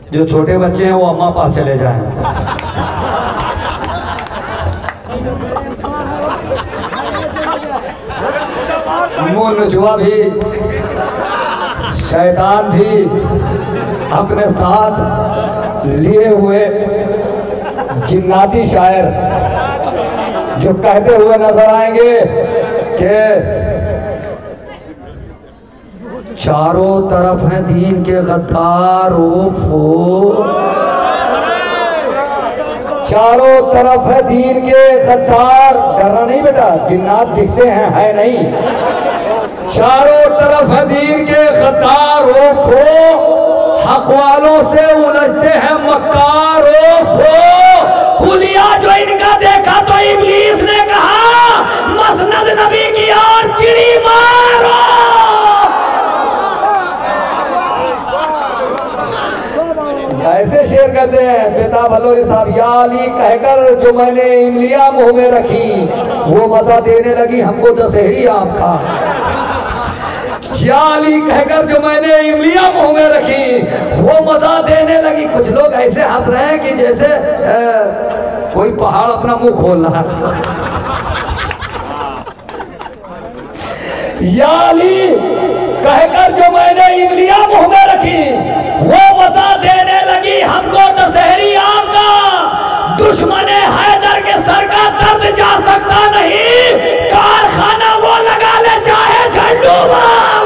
जो छोटे बच्चे हैं वो अम्मा पास चले जाएं। मुनजुआ भी शैतान भी अपने साथ लिए हुए जिन्नाती शायर जो कहते हुए नजर आएंगे कि चारों तरफ हैं दीन के गद्दार, ओफो चारों तरफ है दीन के गद्दार। डरना नहीं बेटा, जिन्नात दिखते हैं, है नहीं। चारों तरफ है दीन के गद्दार, ओफो हक वालों से उलझते हैं मक्कार, ओफो हुलिया जो इनका देखा तो इब्लीस ने कहा मसनद नबी की और चिड़ी मारो। ऐसे शेर कहते हैं बेताब हलोरी साहब, या अली कहकर जो मैंने इमलिया मुंह में रखी वो मजा देने लगी हमको दशहरी आम खा। या अली कहकर जो मैंने इमलिया मुंह में रखी वो मजा देने लगी। कुछ लोग ऐसे हंस रहे हैं कि जैसे कोई पहाड़ अपना मुंह खोल रहा है। या अली कहकर जो मैंने इमलिया मुंह में रखी वो मजा देने लगी हमको दशहरी आम का। दुश्मने हैदर के सर का दर्द जा सकता नहीं, कारखाना वो लगा ले चाहे झंडू बाम।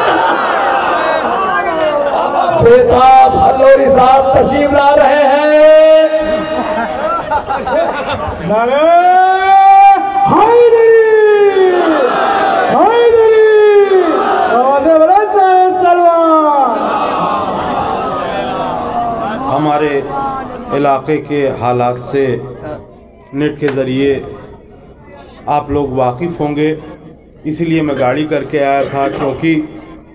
बेताब हल्लोरी साहब तशरीफ ला रहे हैं। हमारे इलाके के हालात से नेट के ज़रिए आप लोग वाकिफ़ होंगे, इसलिए मैं गाड़ी करके आया था क्योंकि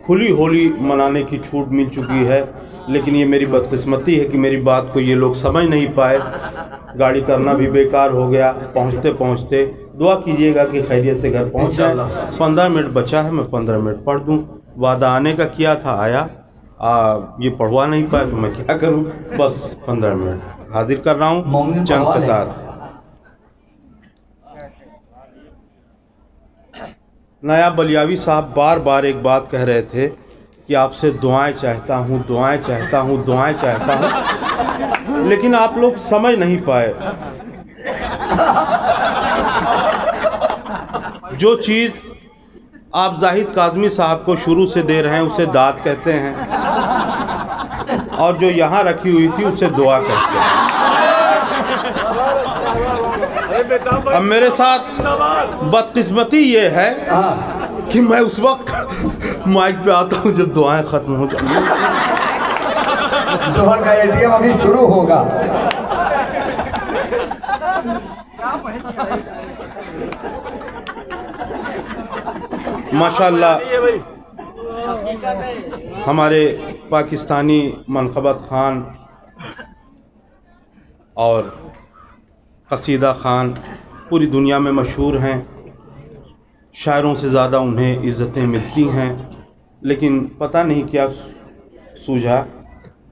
खुली होली मनाने की छूट मिल चुकी है। लेकिन ये मेरी बदकिस्मती है कि मेरी बात को ये लोग समझ नहीं पाए, गाड़ी करना भी बेकार हो गया। पहुँचते पहुँचते दुआ कीजिएगा कि खैरियत से घर पहुँच जाए। 15 मिनट बचा है, मैं 15 मिनट पढ़ दूँ। वादा आने का किया था, आया ये पढ़वा नहीं पाया तो मैं क्या करूं। बस 15 मिनट हाजिर कर रहा हूं चंद कतार। नया बलियावी साहब बार बार एक बात कह रहे थे कि आपसे दुआएं चाहता हूं, दुआएं चाहता हूं, दुआएं चाहता हूं, लेकिन आप लोग समझ नहीं पाए। जो चीज़ आप जाहिद काज़मी साहब को शुरू से दे रहे हैं उसे दाद कहते हैं, और जो यहाँ रखी हुई थी उसे दुआ कहते हैं। अब मेरे साथ बदकिस्मती ये है कि मैं उस वक्त माइक पे आता हूँ जब दुआएं ख़त्म हो जाती हैं। जोहर का एटीएम अभी शुरू होगा। माशाअल्लाह हमारे पाकिस्तानी मनक़बत ख़ान और कसीदा ख़ान पूरी दुनिया में मशहूर हैं। शायरों से ज़्यादा उन्हें इज़्ज़तें मिलती हैं, लेकिन पता नहीं क्या सूझा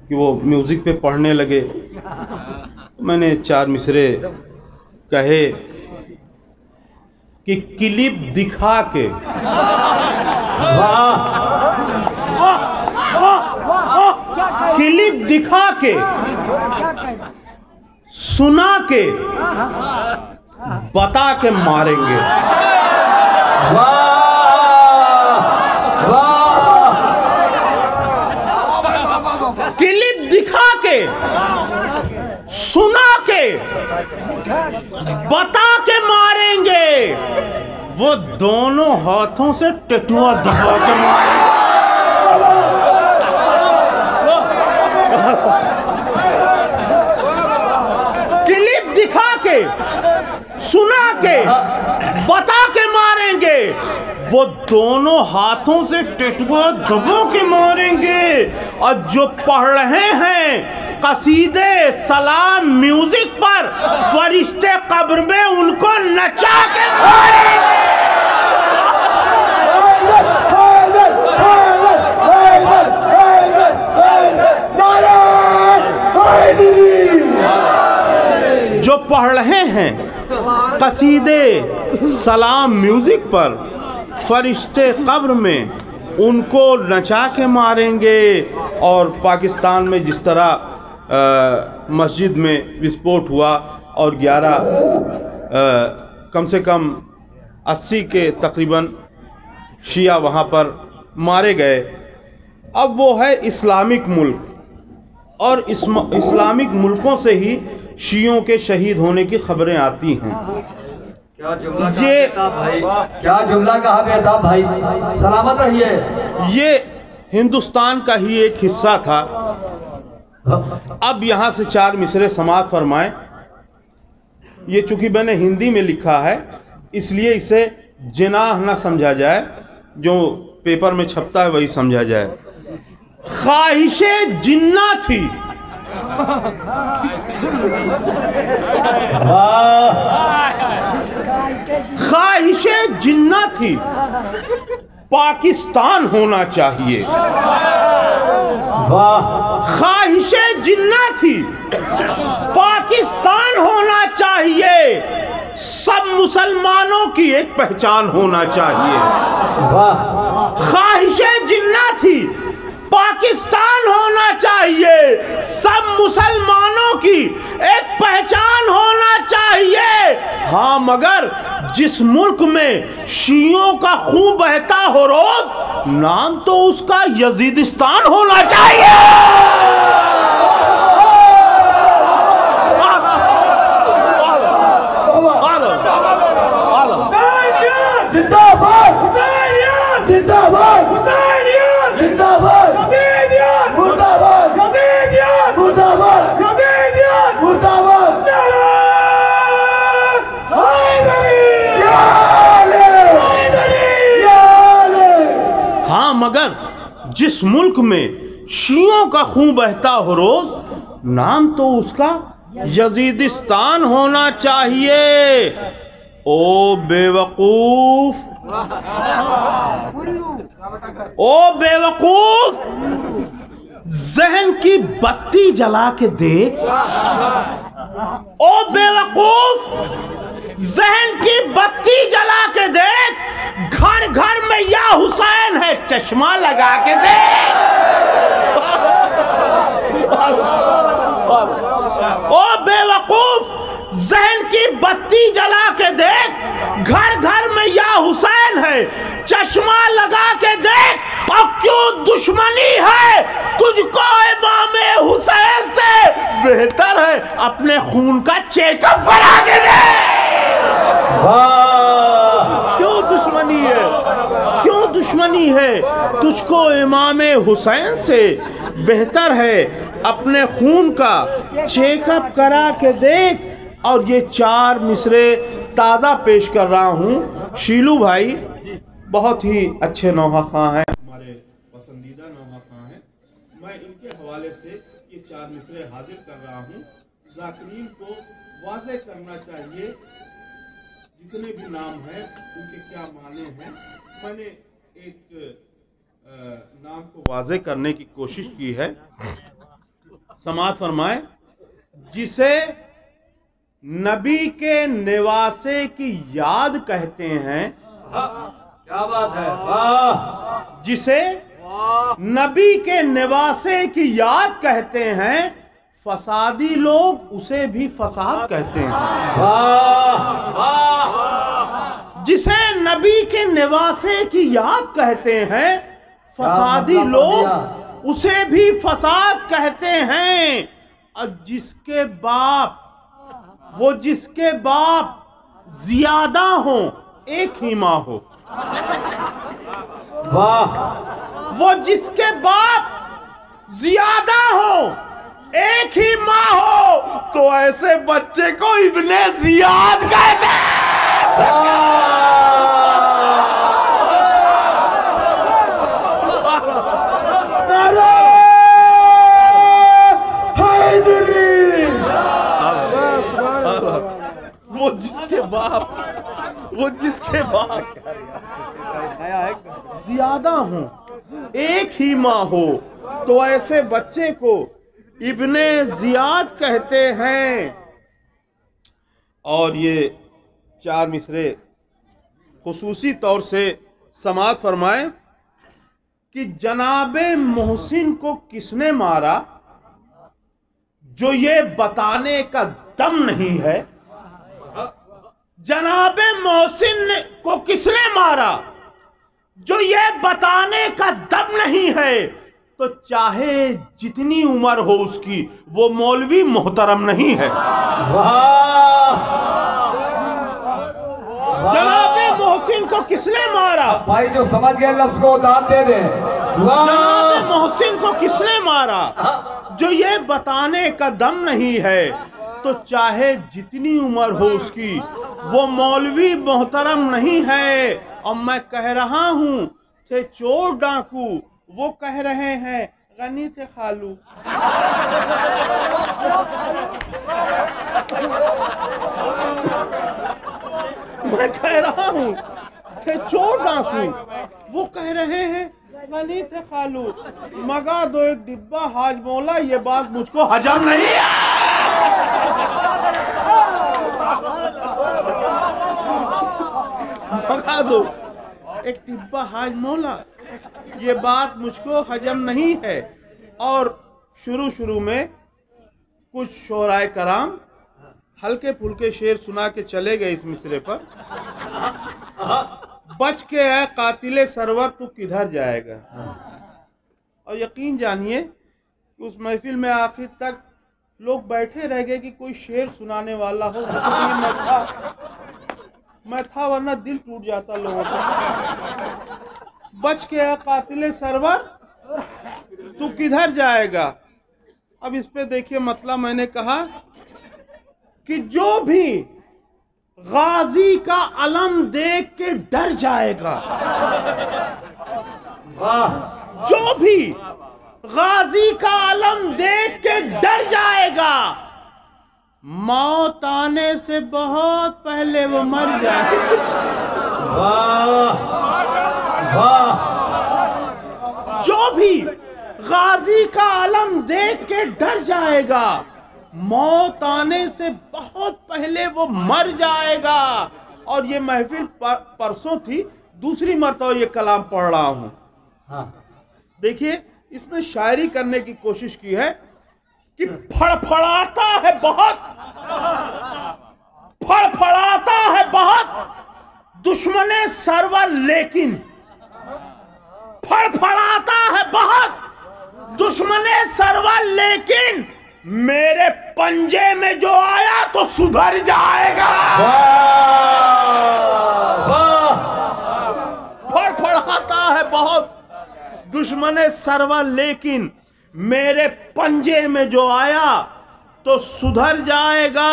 कि वो म्यूज़िक पे पढ़ने लगे। मैंने 4 मिसरे कहे कि क्लिप दिखा के, क्लिप दिखा के, सुना के, बता के मारेंगे। क्लिप दिखा के, सुना के, बता के मारेंगे। वो दोनों हाथों से टटुआ दबा के मारेंगे। क्लिप दिखा के, सुना के, बता के मारेंगे। वो दोनों हाथों से टटुआ दबा के मारेंगे। और जो पढ़ रहे हैं कसीदे सलाम म्यूजिक पर, फरिश्ते कब्र में उनको नचा के मारेंगे। पढ़ रहे हैं कसीदे सलाम म्यूज़िक पर, फरिश्ते कब्र में उनको नचा के मारेंगे। और पाकिस्तान में जिस तरह मस्जिद में विस्फोट हुआ और 11 कम से कम 80 के तकरीबन शिया वहाँ पर मारे गए। अब वो है इस्लामिक मुल्क, और इस्लामिक मुल्कों से ही शियों के शहीद होने की खबरें आती हैं। क्या जुमला कहा भाई, क्या जुमला कहा बेताब भाई, सलामत रहिए। ये हिंदुस्तान का ही एक हिस्सा था। अब यहाँ से 4 मिसरे समाअत फरमाएं। ये चूंकि मैंने हिंदी में लिखा है इसलिए इसे जिनाह न समझा जाए, जो पेपर में छपता है वही समझा जाए। ख्वाहिशे जिन्ना थी, ख्वाहिशे जिन्ना थी, पाकिस्तान होना चाहिए। ख्वाहिशे जिन्ना थी, पाकिस्तान होना चाहिए, सब मुसलमानों की एक पहचान होना चाहिए। ख्वाहिशे जिन्ना थी, पाकिस्तान होना चाहिए, सब मुसलमानों की एक पहचान होना चाहिए। हाँ, मगर जिस मुल्क में शियों का खून बहता हो रोज, नाम तो उसका यजीदिस्तान होना चाहिए। जिंदाबाद जिंदाबाद जिंदाबाद मुर्दाबाद मुर्दाबाद मुर्दाबाद मुर्दाबाद। हाँ, मगर जिस मुल्क में शियों का खून बहता हो रोज, नाम तो उसका यजीदिस्तान होना चाहिए। ओ बेवकूफ, ओ बेवकूफ, जहन की बत्ती जला के देख। ओ बेवकूफ, जहन की बत्ती जला के देख, घर घर में या हुसैन है, चश्मा लगा के देख। ओ बेवकूफ, जहन की बत्ती जला के देख, घर घर में या हुसैन है, चश्मा लगा के देख। और क्यों दुश्मनी है तुझको इमामे हुसैन से, बेहतर है अपने खून का चेकअप करा के दे। क्यों दुश्मनी है, क्यों दुश्मनी है तुझको इमामे हुसैन से, बेहतर है अपने खून का चेकअप करा के देख। और ये 4 मिसरे ताज़ा पेश कर रहा हूँ। शीलू भाई बहुत ही अच्छे नौहा खां हैं, हमारे पसंदीदा नौहा खां हैं। मैं इनके हवाले से ये 4 मिसरे हाजिर कर रहा हूँ। ज़ाकिरीन को वाज़े करना चाहिए जितने भी नाम हैं उनके क्या माने हैं। मैंने एक नाम को वाज़े करने की कोशिश की है। समाअत फरमाए। जिसे नबी के निवासे की याद कहते हैं, क्या बात है, वाह। जिसे नबी के निवासे की याद कहते हैं, फसादी लोग उसे भी फसाद कहते हैं। वाह वाह। जिसे नबी के निवासे की याद कहते हैं, फसादी लोग उसे भी फसाद कहते हैं। और जिसके बाप, वो जिसके बाप ज्यादा हो एक ही माँ हो। वाह। वो जिसके बाप ज्यादा हो एक ही माँ हो, तो ऐसे बच्चे को इब्ने जियाद कहते हैं। वो जिसके बाप ज्यादा हो एक ही माँ हो, तो ऐसे बच्चे को इब्ने जियाद कहते हैं। और ये 4 मिसरे खुसूसी तौर से समाअत फरमाएं कि जनाबे मोहसिन को किसने मारा जो ये बताने का दम नहीं है। जनाबे मोहसिन को किसने मारा जो ये बताने का दम नहीं है, तो चाहे जितनी उम्र हो उसकी वो मौलवी मोहतरम नहीं है। जनाबे मोहसिन को किसने मारा? भाई जो समझ गए लफ्ज को दाद दे दे। जनाबे मोहसिन को किसने मारा जो ये बताने का दम नहीं है, तो चाहे जितनी उम्र हो उसकी वो मौलवी मोहतरम नहीं है। और मैं कह रहा हूं थे चोर डाकू, वो कह रहे हैं गनी थे खालू। मैं कह रहा हूं थे चोर डाकू, वो कह रहे हैं गनी थे खालू। मगा दो एक डिब्बा हाजमौला, ये बात मुझको हजम नहीं है। मगा दो एक डिब्बा हाजमौला, ये बात मुझको हजम नहीं है। और शुरू में कुछ शोराए कराम हल्के फुल्के शेर सुना के चले गए इस मिसरे पर। बच के है कातिले सरवर, तू किधर जाएगा। और यकीन जानिए कि उस महफिल में आखिर तक लोग बैठे रह गए कि कोई शेर सुनाने वाला हो। मैं था वरना दिल टूट जाता लोगों का। बच के है कातिले सरवर, तू किधर जाएगा। अब इस पे देखिए मतलब मैंने कहा कि जो भी गाजी का अलम देख के डर जाएगा, जो भी गाजी का अलम देख के डर जाएगा, मौत आने से बहुत पहले वो मर जाएगा। जो भी गाजी का अलम देख के डर जाएगा, मौत आने से बहुत पहले वो मर जाएगा। और ये महफिल परसों थी, दूसरी मरतबा ये कलाम पढ़ रहा हूं। देखिए इसमें शायरी करने की कोशिश की है कि फड़फड़ाता है बहुत, फड़फड़ाता है बहुत दुश्मने सरवर, लेकिन फड़फड़ाता है बहुत दुश्मने सरवर, लेकिन मेरे पंजे में जो आया तो सुधर जाएगा। फड़फड़ाता है बहुत दुश्मने सरवर, लेकिन मेरे पंजे में जो आया तो सुधर जाएगा।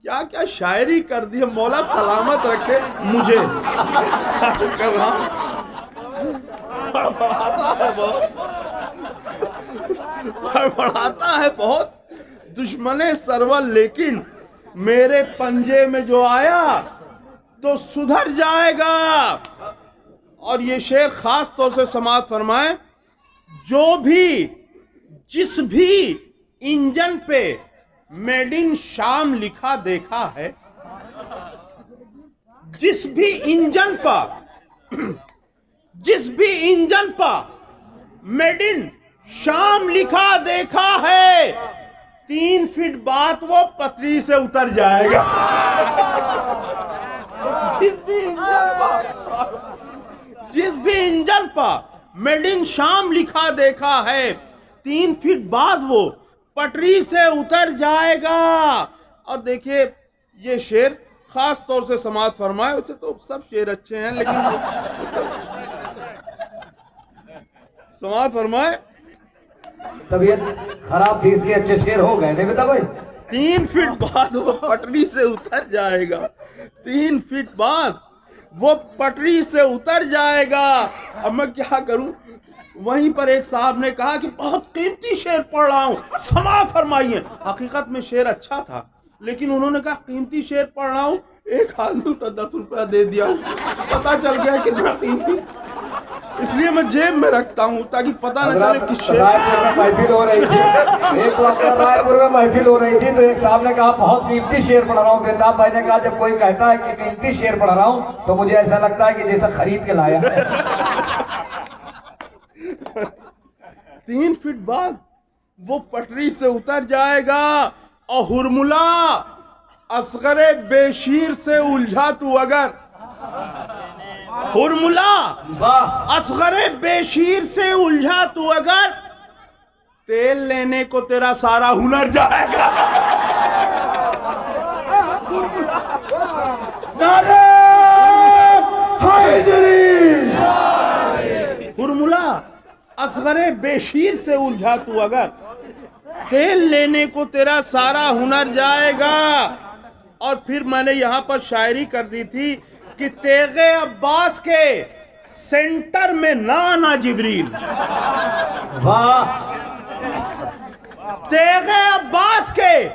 क्या क्या शायरी कर दी है, मौला सलामत रखे मुझे। कर रहा हूं बढ़ाता है बहुत दुश्मने सरवर, लेकिन मेरे पंजे में जो आया तो सुधर जाएगा। और ये शेर खास तौर से समाअत फरमाए, जो भी जिस भी इंजन पे मेड इन शाम लिखा देखा है, जिस भी इंजन पर मेड इन शाम लिखा देखा है, 3 फीट बाद वो पटरी से उतर जाएगा। जिस भी इंजन पर मेड इन शाम लिखा देखा है, 3 फीट बाद वो पटरी से उतर जाएगा। और देखिए ये शेर खास तौर से समाअत फरमाए, वैसे तो सब शेर अच्छे हैं, लेकिन समाअत फरमाए तबीयत खराब थी इसलिए अच्छे शेर हो गए। नहीं बता भाई, 3 फीट बाद वो पटरी से उतर जाएगा, 3 फीट बाद वो पटरी से उतर जाएगा। अब मैं क्या करूं, वहीं पर एक साहब ने कहा कि बहुत कीमती शेर पढ़ रहा हूं, समाअत फरमाइए। हकीकत में शेर अच्छा था, लेकिन उन्होंने कहा कीमती शेर पढ़ रहा हूं, एक आदमी उठा 10 रुपया दे दिया, पता चल गया कितना कीमती। इसलिए मैं जेब में रखता हूँ ताकि पता न चले कि शेर। रायपुर में महफिल हो रही थी, एक वक्त रायपुर में महफिल हो रही थी तो एक साहब ने कहा बहुत कीमती शेर पढ़ रहा हूँ। बेताब भाई ने कहा जब कोई कहता है कि कीमती शेर पढ़ रहा हूँ तो मुझे ऐसा लगता है कि जैसा खरीद के लाया। 3 फीट बाद वो पटरी से उतर जाएगा और हुरमुला असगरे बेशीर से उलझा तू अगर, हुरमुला असगरे बेशीर से उलझा तू अगर, तेल लेने को तेरा सारा हुनर जाएगा। नारे हैदरी। हुरमुला असगरे बेशीर से उलझा तू अगर, तेल लेने को तेरा सारा हुनर जाएगा। और फिर मैंने यहाँ पर शायरी कर दी थी कि तेगे अब्बास के सेंटर में ना आना जिब्रील। वाह। तेगे अब्बास के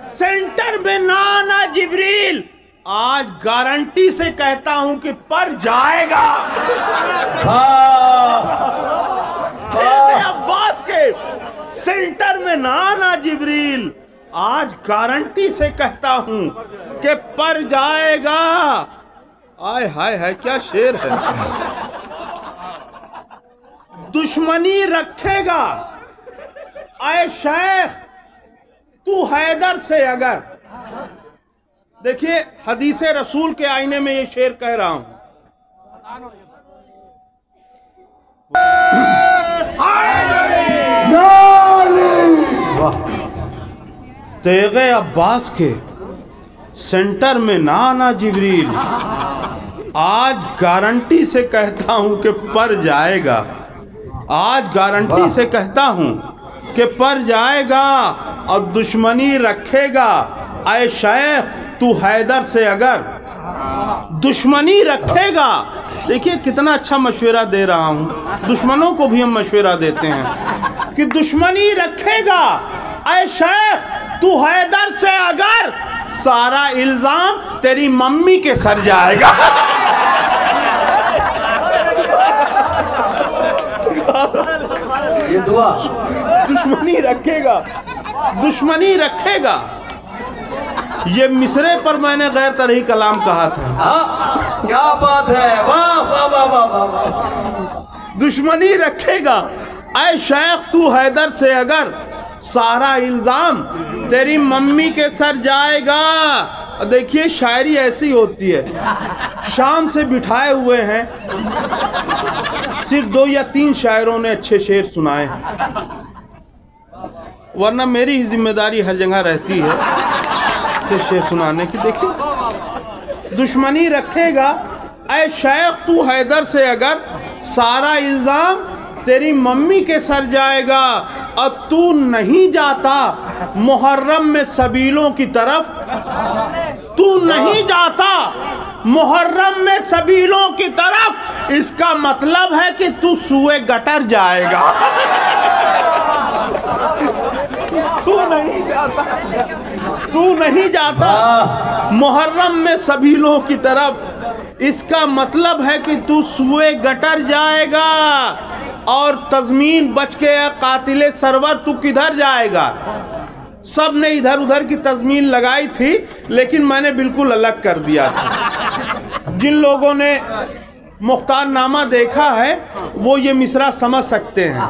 सेंटर में ना आना जिब्रील, आज गारंटी से कहता हूं कि पर जाएगा। तेगे अब्बास के सेंटर में ना आना जिब्रील, आज गारंटी से कहता हूं कि पर जाएगा। आय हाय हाय क्या शेर है। दुश्मनी रखेगा आए शेख तू हैदर से अगर। देखिए हदीसे रसूल के आईने में ये शेर कह रहा हूं। तेगे अब्बास के सेंटर में ना आना जिब्रील, आज गारंटी से कहता हूं कि पर जाएगा। आज गारंटी से कहता हूं कि पर जाएगा और दुश्मनी रखेगा आए शेख तू हैदर से अगर। दुश्मनी रखेगा। देखिए कितना अच्छा मशवरा दे रहा हूं, दुश्मनों को भी हम मशवरा देते हैं कि दुश्मनी रखेगा आए शेख तू हैदर से अगर, सारा इल्जाम तेरी मम्मी के सर जाएगा। ये दुआ। दुश्मनी रखेगा, दुश्मनी रखेगा। ये मिसरे पर मैंने गैर तरही कलाम कहा था। हाँ, क्या बात है। वाह वाह वाह वाह वाह। दुश्मनी रखेगा ऐ शेख तू हैदर से अगर, सारा इल्जाम तेरी मम्मी के सर जाएगा। देखिए शायरी ऐसी होती है। शाम से बिठाए हुए हैं, सिर्फ 2 या 3 शायरों ने अच्छे शेर सुनाए, वरना मेरी ही जिम्मेदारी हर जगह रहती है अच्छे शेर सुनाने की। देखिए दुश्मनी रखेगा ऐ शेख तू हैदर से अगर, सारा इल्जाम तेरी मम्मी के सर जाएगा। अब तू नहीं जाता मुहर्रम में सबीलों की तरफ, तू नहीं जाता मुहर्रम में सबीलों की तरफ, इसका मतलब है कि तू सुए गटर जाएगा। तू नहीं जाता, तू नहीं जाता मुहर्रम में सबीलों की तरफ, इसका मतलब है कि तू सुए गटर जाएगा। और तज़मीन बच के कातिले सरवर तू किधर जाएगा। सब ने इधर उधर की तज़मीन लगाई थी, लेकिन मैंने बिल्कुल अलग कर दिया था। जिन लोगों ने मुख्तारनामा देखा है वो ये मिसरा समझ सकते हैं।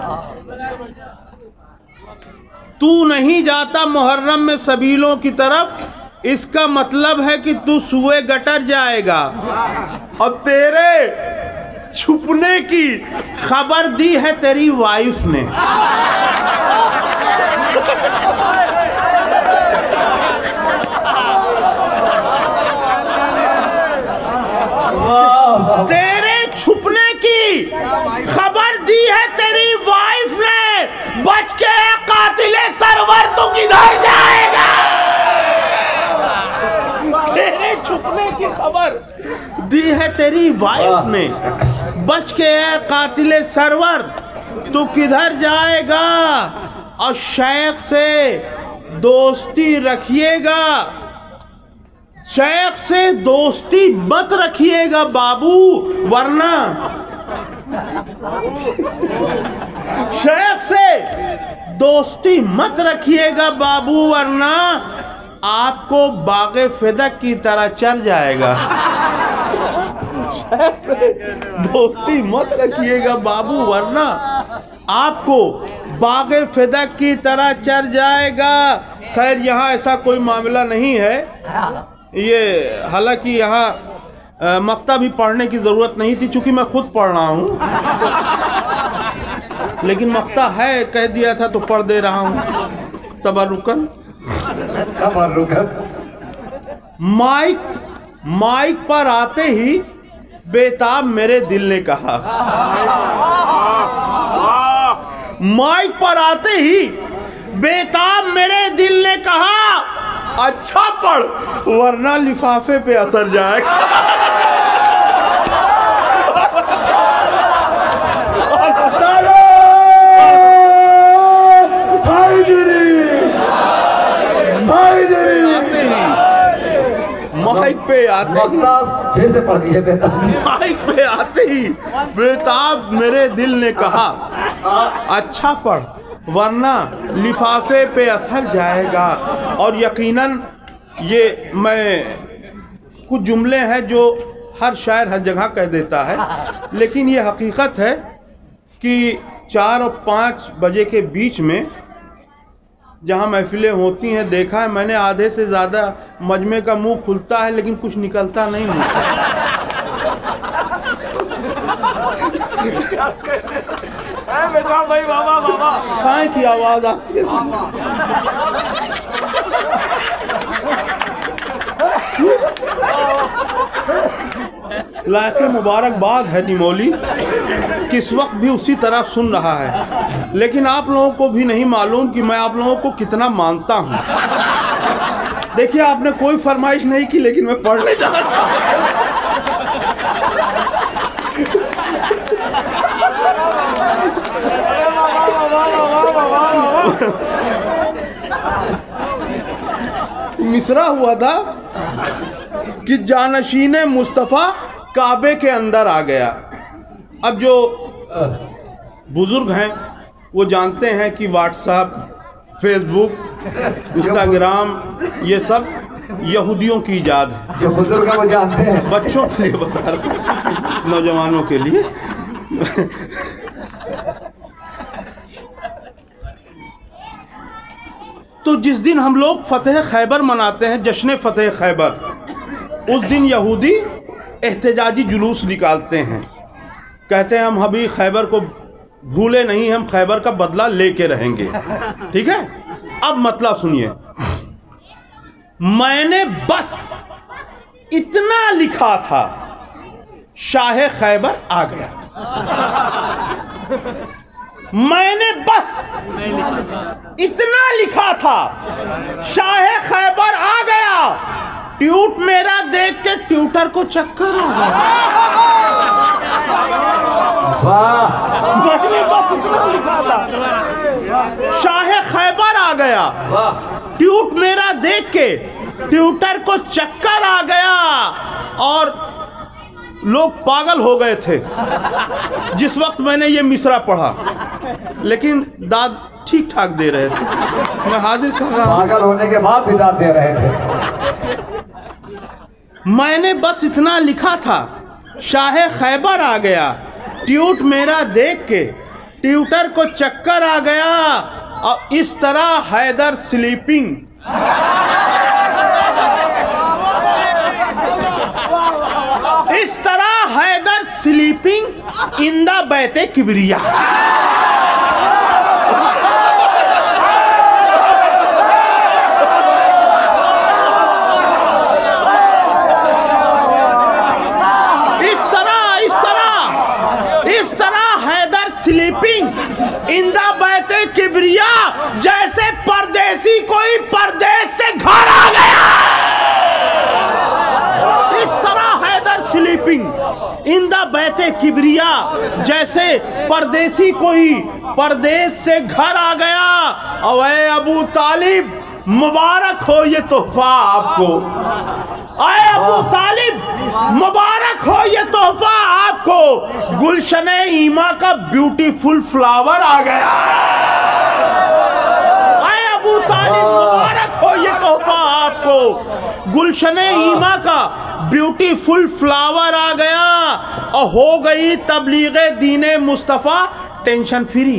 तू नहीं जाता मुहर्रम में सबीलों की तरफ, इसका मतलब है कि तू सुए गटर जाएगा। और तेरे छुपने की खबर दी है तेरी वाइफ ने। तेरे छुपने की खबर दी है तेरी वाइफ ने, बच के कातिले सरवर तू किधर जाएगा। तेरे छुपने की खबर दी है तेरी वाइफ ने, बच के कातिले सरवर तू किधर जाएगा। और शेख से दोस्ती रखिएगा, शेख से दोस्ती मत रखिएगा बाबू, वरना शेख से दोस्ती मत रखिएगा बाबू, वरना आपको बागे फिदक की तरह चल जाएगा। शेख से दोस्ती मत रखिएगा बाबू, वरना आपको बागे फिदक की तरह चल जाएगा। खैर यहाँ ऐसा कोई मामला नहीं है, ये हालांकि यहाँ मक्ता भी पढ़ने की ज़रूरत नहीं थी, चूँकि मैं खुद पढ़ रहा हूँ, लेकिन मक्ता है कह दिया था तो पढ़ दे रहा हूँ तबरुकन। माइक पर आते ही बेताब मेरे दिल ने कहा, माइक पर आते ही बेताब मेरे दिल ने कहा, अच्छा पढ़ वरना लिफाफे पे असर जाएगा। माइक पे आते ही फिर से पढ़ दीजिए बेताब। माइक पे आते ही बेताब मेरे दिल ने कहा, अच्छा पढ़ वरना लिफाफे पे असर जाएगा। और यकीनन ये मैं कुछ जुमले हैं जो हर शायर हर जगह कह देता है, लेकिन ये हकीकत है कि 4 और 5 बजे के बीच में जहाँ महफिलें होती हैं, देखा है मैंने आधे से ज़्यादा मजमे का मुंह खुलता है लेकिन कुछ निकलता नहीं मुंह भाई बाबा बाबा साए की आवाज़ आती है। लायक़े मुबारकबाद है निमोली, किस वक्त भी उसी तरह सुन रहा है, लेकिन आप लोगों को भी नहीं मालूम कि मैं आप लोगों को कितना मानता हूँ। देखिए आपने कोई फरमाइश नहीं की, लेकिन मैं पढ़ने जा रहा हूँ। मिसरा हुआ था कि जानशीन मुस्तफ़ा काबे के अंदर आ गया। अब जो बुजुर्ग हैं वो जानते हैं कि व्हाट्सएप, फेसबुक, इंस्टाग्राम ये सब यहूदियों की इजाद है। जो बुजुर्ग हैं वो जानते हैं, बच्चों के लिए बता रहा, नौजवानों के लिए। तो जिस दिन हम लोग फतेह खैबर मनाते हैं, जश्न फतेह खैबर, उस दिन यहूदी एहतजाजी जुलूस निकालते हैं, कहते हैं हम अभी खैबर को भूले नहीं, हम खैबर का बदला लेके रहेंगे। ठीक है, अब मतलब सुनिए, मैंने बस इतना लिखा था, शाह खैबर आ गया। मैंने बस इतना लिखा था, शाह खैबर आ गया। ट्यूट मेरा देख के ट्यूटर को चक्कर आ गया। मैंने बस इतना लिखा था, शाह खैबर आ गया। ट्यूट मेरा देख के ट्यूटर को चक्कर आ गया और लोग पागल हो गए थे जिस वक्त मैंने ये मिसरा पढ़ा, लेकिन दाद ठीक ठाक दे रहे थे। मैं हाजिर कर रहा हूं, पागल होने के बाद भी दाद दे रहे थे। मैंने बस इतना लिखा था, शाह खैबर आ गया। ट्यूट मेरा देख के ट्यूटर को चक्कर आ गया और इस तरह हैदर स्लीपिंग। इस तरह हैदर स्लीपिंग इन द बैते किबरिया। इस तरह हैदर स्लीपिंग इन द बैते किबरिया, जैसे परदेसी कोई परदेश से घर आ गया। इस तरह हैदर स्लीपिंग इन द बैते किबरिया, जैसे परदेसी कोई परदेश से घर आ गया। और अबू तालिब मुबारक हो ये तोहफा आपको। आए अबू तालिब, मुबारक हो ये तोहफा आपको, गुलशने ईमा का ब्यूटीफुल फ्लावर आ गया। आए अबू तालिब, मुबारक हो ये तोहफा आपको, गुलशने ईमा का ब्यूटीफुल फ्लावर आ गया और हो गई तबलीगे दीने मुस्तफ़ा टेंशन फ्री।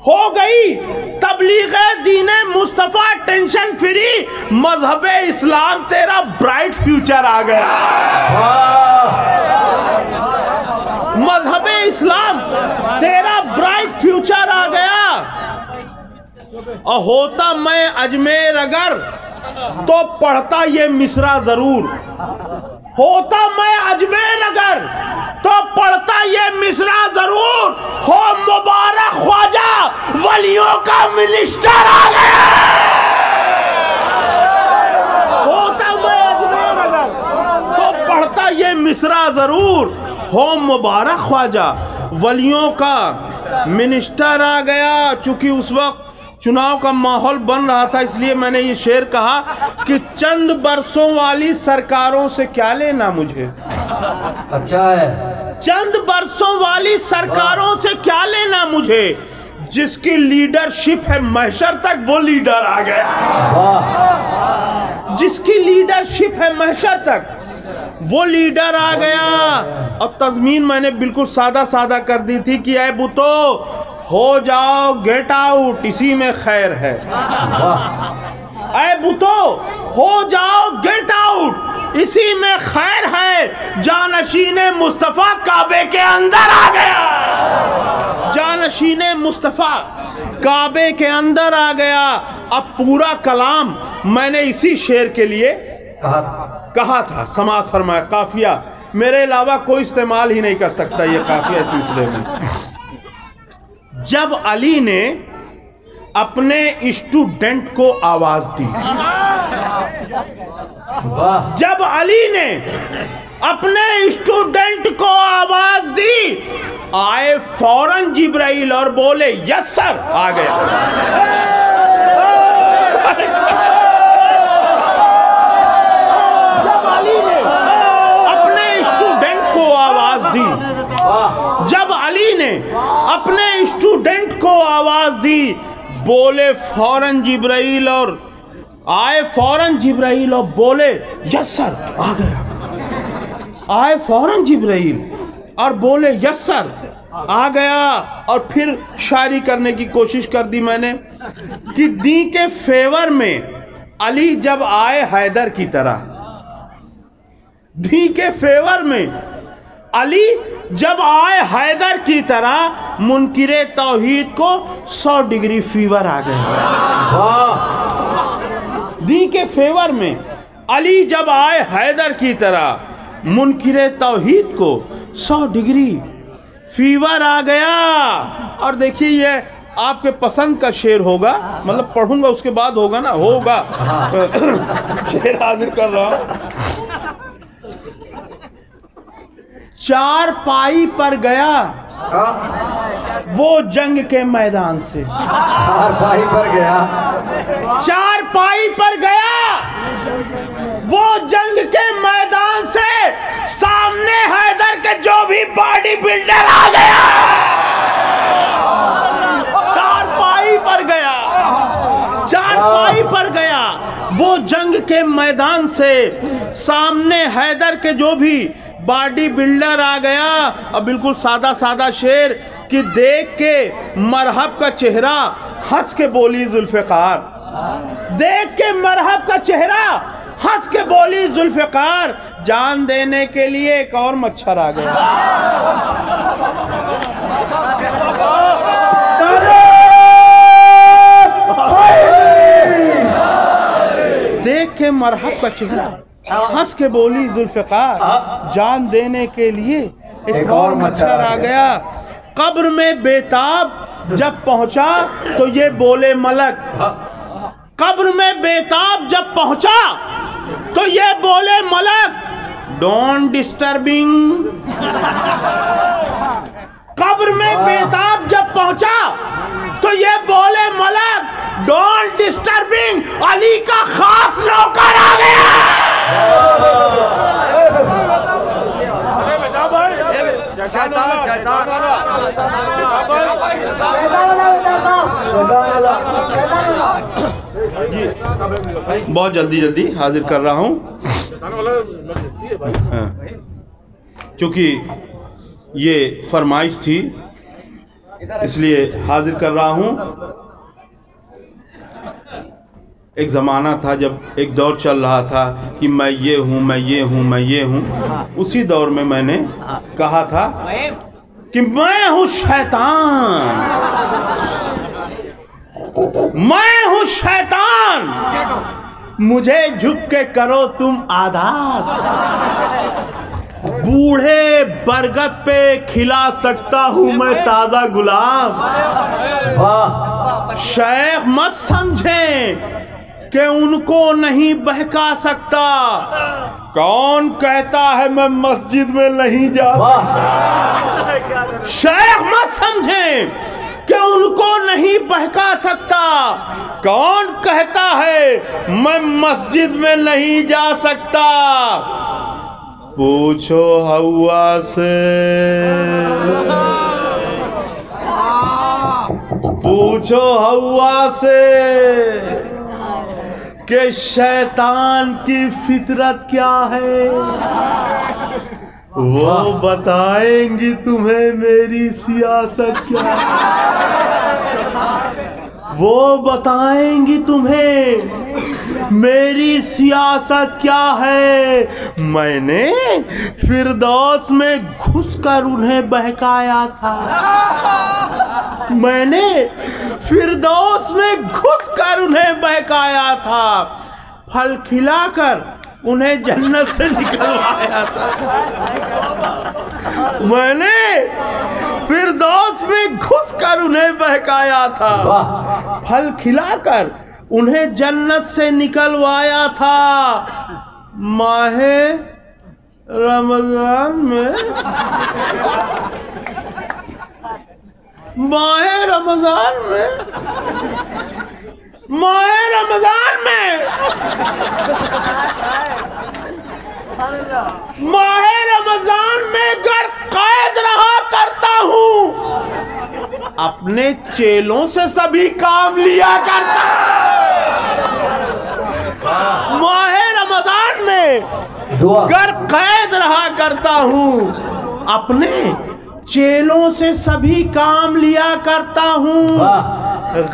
हो गई तबलीगे दीने मुस्तफ़ा टेंशन फ्री, मजहब इस्लाम तेरा ब्राइट फ्यूचर आ गया। मजहब इस्लाम तेरा ब्राइट फ्यूचर आ गया। और होता मैं अजमेर अगर तो पढ़ता ये मिसरा जरूर, होता मैं अजमेर अगर तो पढ़ता ये मिसरा जरूर, हो मुबारक ख्वाजा वलियों का मिनिस्टर आ गया। होता मैं अजमेर अगर तो पढ़ता ये मिसरा जरूर, हो मुबारक ख्वाजा वलियों का मिनिस्टर आ गया। चूंकि उस वक्त चुनाव का माहौल बन रहा था, इसलिए मैंने ये शेर कहा कि चंद बरसों वाली सरकारों से क्या लेना मुझे। अच्छा है। चंद बरसों वाली सरकारों से क्या लेना मुझे, जिसकी लीडरशिप है महशर तक वो लीडर आ गया। जिसकी लीडरशिप है महशर तक वो लीडर आ गया। अब तज़मीन मैंने बिल्कुल सादा सादा कर दी थी कि ऐ बुतो हो जाओ गेट आउट, इसी में खैर है। ऐ बुतो हो जाओ गेट आउट, इसी में खैर है। जानशीने मुस्तफ़ा काबे के अंदर आ गया। जानशीने मुस्तफ़ा काबे के अंदर आ गया। अब पूरा कलाम मैंने इसी शेर के लिए कहा था। समाज फरमाया काफिया मेरे अलावा कोई इस्तेमाल ही नहीं कर सकता ये काफिया इस सिलसिले में। जब अली ने अपने स्टूडेंट को आवाज दी, जब अली ने अपने स्टूडेंट को आवाज दी, आए फौरन जिब्राइल और बोले यस सर, आ गया। जब अली ने अपने स्टूडेंट को आवाज दी, जब अली ने अपने स्टूडेंट को आवाज दी, बोले फौरन जिब्राइल और आए फौरन जिब्राइल और बोले यस सर, आ गया। आए फौरन जिब्राइल और बोले यस सर, आ गया। और फिर शायरी करने की कोशिश कर दी मैंने कि दी के फेवर में अली जब आए हैदर की तरह, दी के फेवर में अली जब आए हैदर की तरह, मुनकिरे तौहीद को 100 डिग्री फीवर आ गया। दी के फेवर में अली जब आए हैदर की तरह, मुनकिरे तौहीद को 100 डिग्री फीवर आ गया। और देखिए ये आपके पसंद का शेर होगा, मतलब पढ़ूंगा उसके बाद होगा ना, होगा। शेर हाजिर कर रहा हूं। चार पाई पर गया वो जंग के मैदान से, चार पाई पर गया, चार पाई पर गया वो जंग के मैदान से, सामने हैदर के जो भी बॉडी बिल्डर आ गया। चार पाई पर गया, चार पाई पर गया वो जंग के मैदान से, सामने हैदर के जो भी बॉडी बिल्डर आ गया। अब बिल्कुल सादा सादा शेर कि देख के मरहब का चेहरा हंस के बोली जुल्फ़िकार, देख के मरहब का चेहरा हंस के बोली जुल्फ़िकार, जान देने के लिए एक और मच्छर आ गया। देख के मरहब का चेहरा हंस के बोली जुल्फ़िकार, जान देने के लिए एक और मच्छर आ गया। कब्र में बेताब जब पहुंचा तो ये बोले मलक, कब्र में बेताब जब पहुंचा तो ये बोले मलक, डोंट डिस्टर्बिंग। कब्र में बेताब जब पहुंचा तो ये बोले मलक, डोंट डिस्टर्बिंग अली का खास नौकर आ गया। बहुत जल्दी जल्दी हाजिर कर रहा हूँ, क्योंकि ये फरमाइश थी इसलिए हाजिर कर रहा हूँ। एक ज़माना था जब एक दौर चल रहा था कि मैं ये हूँ, मैं ये हूँ, मैं ये हूँ। उसी दौर में मैंने कहा था कि मैं हूँ शैतान, मैं हूँ शैतान, मुझे झुक के करो तुम आदाब। बूढ़े बरगद पे खिला सकता हूँ मैं ताज़ा गुलाब। शेख मत समझें कि उनको नहीं बहका सकता। कौन कहता है मैं मस्जिद में नहीं जा सकता? शेख मत समझें कि उनको नहीं बहका सकता। कौन कहता है मैं मस्जिद में नहीं जा सकता? पूछो हवा से, पूछो हवा से कि शैतान की फितरत क्या है। वो बताएंगी तुम्हें मेरी सियासत क्या है। वो बताएंगी तुम्हें मेरी सियासत क्या है। मैंने फिरदौस में घुसकर उन्हें बहकाया था। मैंने फिरदौस में घुसकर उन्हें बहकाया था। फल खिलाकर उन्हें जन्नत से निकलवाया था। मैंने फिरदौस में घुसकर उन्हें बहकाया था। फल खिलाकर उन्हें जन्नत से निकलवाया था। माहे रमजान में, माहे रमजान में, माहे रमजान में, माहे रमजान में गर कैद रहा करता हूँ, अपने चेलों से सभी काम लिया करता। माहे रमजान में गर कैद रहा करता हूँ, अपने चेलों से सभी काम लिया करता हूँ।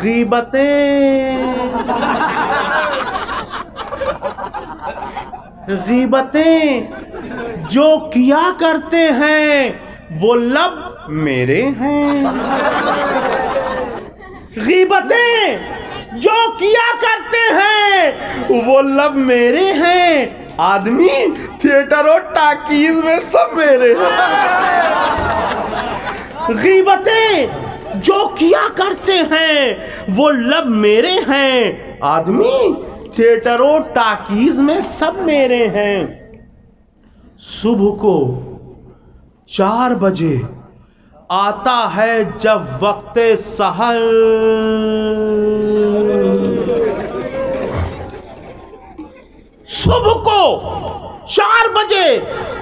गीबतें, गीबतें जो किया करते हैं वो लब मेरे हैं। गीबतें जो किया करते हैं वो लब मेरे हैं। आदमी थिएटर और टाकीज में सब मेरे हैं। गीबतें जो किया करते हैं वो लब मेरे हैं। आदमी थिएटरों टाकीज में सब मेरे हैं। सुबह को 4 बजे आता है जब वक्ते सहर, सुबह को 4 बजे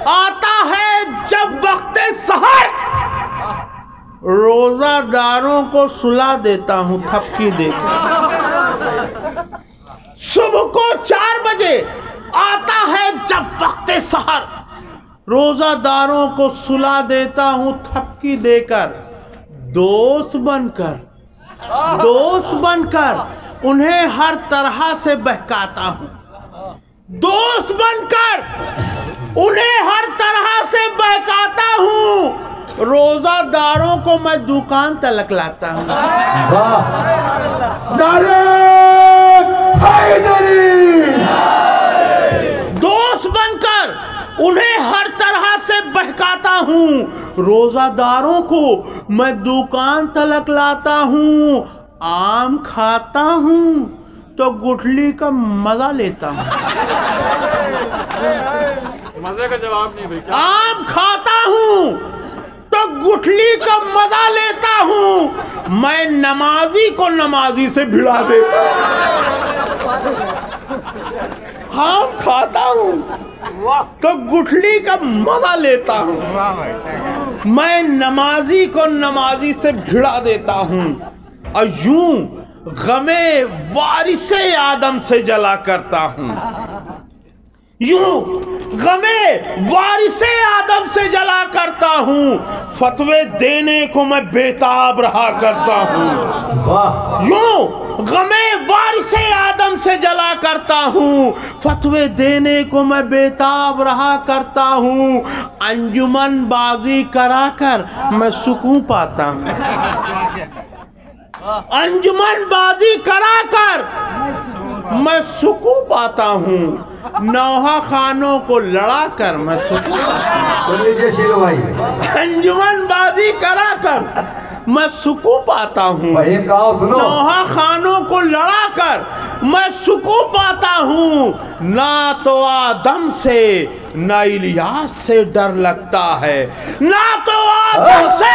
आता है जब वक्ते सहर, रोजादारों को सुला देता हूं थपकी देकर। सुबह को 4 बजे आता है जब वक्ते सहर, रोजादारों को सुला देता हूं थपकी देकर। दोस्त बनकर, दोस्त बनकर उन्हें हर तरह से बहकाता हूं। दोस्त बनकर उन्हें हर तरह से बहकाता हूं। रोजादारों को मैं दुकान तलक लाता हूं। दोस्त बनकर उन्हें हर तरह से बहकाता हूं। रोजादारों को मैं दुकान तलक लाता हूं। आम खाता हूं तो गुठली का मजा लेता हूं। मजे का जवाब नहीं भाई। आम खाता हूं तो गुठली का मजा लेता हूं। मैं नमाजी को नमाजी से भिड़ा देता हाँ खाता हूँ तो गुठली का मजा लेता हूँ। मैं नमाजी को नमाजी से भिड़ा देता हूँ और यूं गमे वारिसे आदम से जला करता हूँ। यूं गमे वारिसे आदम से जला करता हूँ। फतवे देने को मैं बेताब रहा करता हूँ। वाह यूं गमे वारिसे आदम से जला करता हूँ। फतवे देने को मैं बेताब रहा करता हूँ। अंजुमन बाजी कराकर मैं सुकून पाता हूँ। अंजुमन बाजी कराकर मैं सुकून पाता हूँ। नौहा खानों को लड़ाकर मैं सुकून सुन लीजिए शीलू भाई, अंजुमन बाजी कराकर मैं सुकून पाता हूँ। वहीम कहो सुनो, नौहा खानों को लड़ाकर मैं सुकून पाता हूँ। ना तो आदम से ना इलियास से डर लगता है। ना तो आदम से